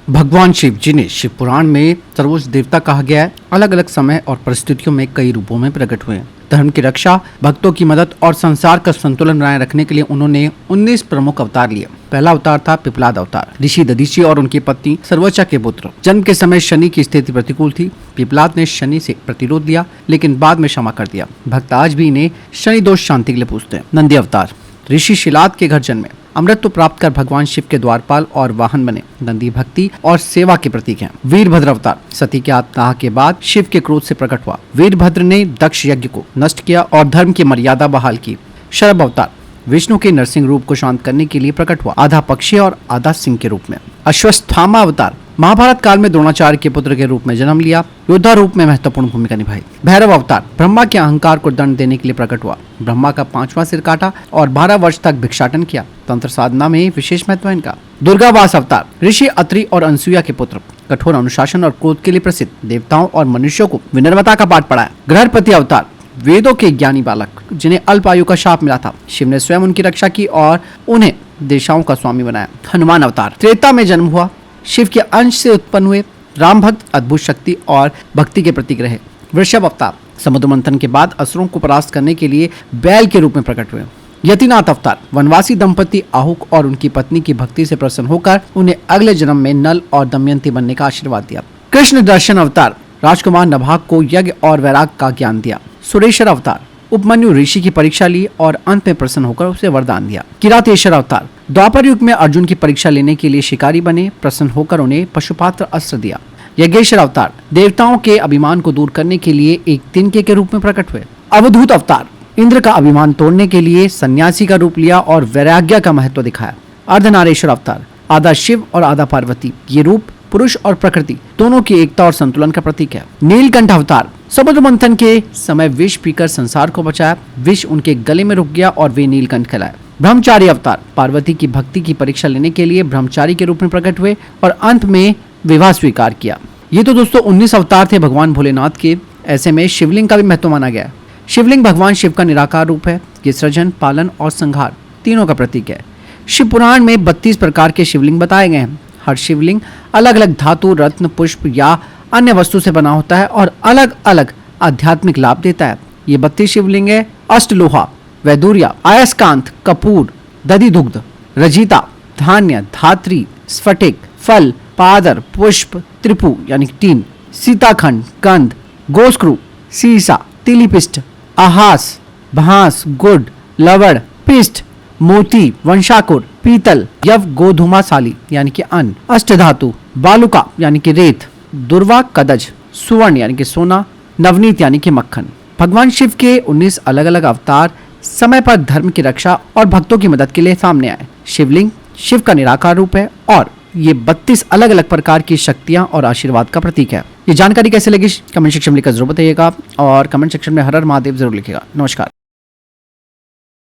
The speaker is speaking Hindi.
भगवान शिव, जिन्हें शिव पुराण में सर्वोच्च देवता कहा गया है, अलग अलग समय और परिस्थितियों में कई रूपों में प्रकट हुए हैं। धर्म की रक्षा, भक्तों की मदद और संसार का संतुलन बनाए रखने के लिए उन्होंने 19 प्रमुख अवतार लिए। पहला अवतार था पिपलाद अवतार। ऋषि दधीचि और उनकी पत्नी सर्वोच्चा के पुत्र। जन्म के समय शनि की स्थिति प्रतिकूल थी। पिपलाद ने शनि से प्रतिरोध लिया, लेकिन बाद में क्षमा कर दिया। भक्त आज भी इन्हें शनि दोष शांति के लिए पूजते हैं। नंदी अवतार। ऋषि शिलाद के घर जन्मे, अमृत प्राप्त कर भगवान शिव के द्वारपाल और वाहन बने। नंदी भक्ति और सेवा के प्रतीक हैं। वीरभद्र अवतार। सती के आत्मदाह के बाद शिव के क्रोध से प्रकट हुआ। वीरभद्र ने दक्ष यज्ञ को नष्ट किया और धर्म की मर्यादा बहाल की। शरभ अवतार। विष्णु के नरसिंह रूप को शांत करने के लिए प्रकट हुआ, आधा पक्षी और आधा सिंह के रूप में। अश्वत्थामा अवतार। महाभारत काल में द्रोणाचार्य के पुत्र के रूप में जन्म लिया। योद्धा रूप में महत्वपूर्ण भूमिका निभाई। भैरव अवतार। ब्रह्मा के अहंकार को दंड देने के लिए प्रकट हुआ। ब्रह्मा का 5वां सिर काटा और 12 वर्ष तक भिक्षाटन किया। तंत्र साधना में विशेष महत्व है इनका। दुर्गावास अवतार। ऋषि अत्रि और अनसुईया के पुत्र, कठोर अनुशासन और क्रोध के लिए प्रसिद्ध। देवताओं और मनुष्यों को विनम्रता का पाठ पढ़ाया। गृहपति अवतार। वेदों के ज्ञानी बालक, जिन्हें अल्प आयु का शाप मिला था। शिव ने स्वयं उनकी रक्षा की और उन्हें देशाओं का स्वामी बनाया। हनुमान अवतार। त्रेता में जन्म हुआ, शिव के अंश से उत्पन्न हुए। राम भक्त, अद्भुत शक्ति और भक्ति के प्रतीक रहे। वृषभ अवतार। समुद्र मंथन के बाद असुरों को परास्त करने के लिए बैल के रूप में प्रकट हुए। यतिनाथ अवतार। वनवासी दंपति आहुक और उनकी पत्नी की भक्ति से प्रसन्न होकर उन्हें अगले जन्म में नल और दमयंती बनने का आशीर्वाद दिया। कृष्ण दर्शन अवतार। राजकुमार नभाग को यज्ञ और वैराग का ज्ञान दिया। सुरेश्वर अवतार। उपमन्यु ऋषि की परीक्षा ली और अंत में प्रसन्न होकर उसे वरदान दिया। किरातेश्वर अवतार। द्वापर युग में अर्जुन की परीक्षा लेने के लिए शिकारी बने, प्रसन्न होकर उन्हें पशुपात्र अस्त्र दिया। यज्ञेश्वर अवतार। देवताओं के अभिमान को दूर करने के लिए एक तिनके के रूप में प्रकट हुए। अवधूत अवतार। इंद्र का अभिमान तोड़ने के लिए सन्यासी का रूप लिया और वैराग्य का महत्व दिखाया। अर्धनारेश्वर अवतार। आधा शिव और आधा पार्वती। ये रूप पुरुष और प्रकृति दोनों की एकता और संतुलन का प्रतीक है। नीलकंठ अवतार। समुद्र मंथन के समय विष पीकर संसार को बचाया। विष उनके गले में रुक गया और वे नीलकंठ कहलाए। ब्रह्मचारी अवतार। पार्वती की भक्ति की परीक्षा लेने के लिए ब्रह्मचारी के रूप में प्रकट हुए और अंत में विवाह स्वीकार किया। ये तो दोस्तों 19 अवतार थे भगवान भोलेनाथ के। ऐसे में शिवलिंग का भी महत्व माना गया। शिवलिंग भगवान शिव का निराकार रूप है। ये सृजन, पालन और संहार तीनों का प्रतीक है। शिव पुराण में 32 प्रकार के शिवलिंग बताए गए हैं। हर शिवलिंग अलग अलग धातु, रत्न, पुष्प या अन्य वस्तु से बना होता है और अलग अलग आध्यात्मिक लाभ देता है। ये 32 शिवलिंग है। अष्टलोहा, वैदूर्य, अयस्कांत, कपूर, दधिदुग्ध, रजिता, धान्य, धात्री, स्फटिक, फल, पादर, पुष्प, त्रिपु यानी टीन, सीताखंड, गंध, गोस्क्रु, सीसा, तिलीपिष्ट, आहास, भांस, गुड़, लवण, पिष्ट, मोती, वंशाकुर, पीतल, यव, गोधूमासाली यानी कि अन्न, अष्टधातु, बालुका यानी कि रेत, दुर्वा, कदज, सुवर्ण यानी कि सोना, नवनीत यानी कि मक्खन। भगवान शिव के 19 अलग अलग अवतार समय पर धर्म की रक्षा और भक्तों की मदद के लिए सामने आए। शिवलिंग शिव का निराकार रूप है और ये 32 अलग अलग प्रकार की शक्तियां और आशीर्वाद का प्रतीक है। ये जानकारी कैसे लगी कमेंट सेक्शन में लिखकर जरूर बताइएगा और कमेंट सेक्शन में हर हर महादेव जरूर लिखिएगा। नमस्कार।